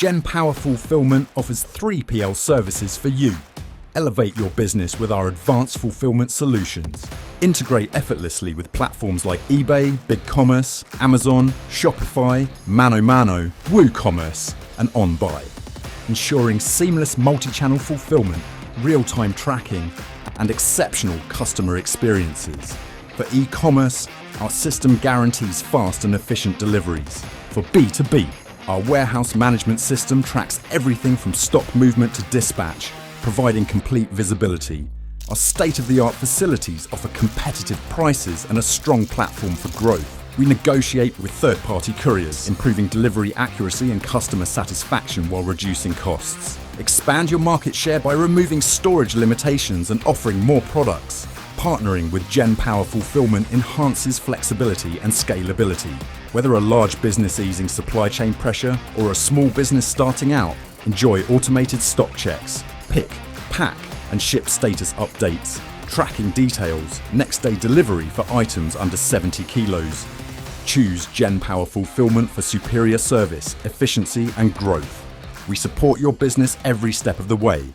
Genpower Fulfilment offers 3PL services for you. Elevate your business with our advanced fulfillment solutions. Integrate effortlessly with platforms like eBay, BigCommerce, Amazon, Shopify, ManoMano, WooCommerce, and OnBuy, ensuring seamless multi-channel fulfillment, real-time tracking, and exceptional customer experiences. For e-commerce, our system guarantees fast and efficient deliveries. For B2B, our warehouse management system tracks everything from stock movement to dispatch, providing complete visibility. Our state-of-the-art facilities offer competitive prices and a strong platform for growth. We negotiate with third-party couriers, improving delivery accuracy and customer satisfaction while reducing costs. Expand your market share by removing storage limitations and offering more products. Partnering with Genpower Fulfilment enhances flexibility and scalability. Whether a large business easing supply chain pressure or a small business starting out, enjoy automated stock checks, pick, pack, and ship status updates, tracking details, next day delivery for items under 70 kilos. Choose Genpower Fulfilment for superior service, efficiency, and growth. We support your business every step of the way.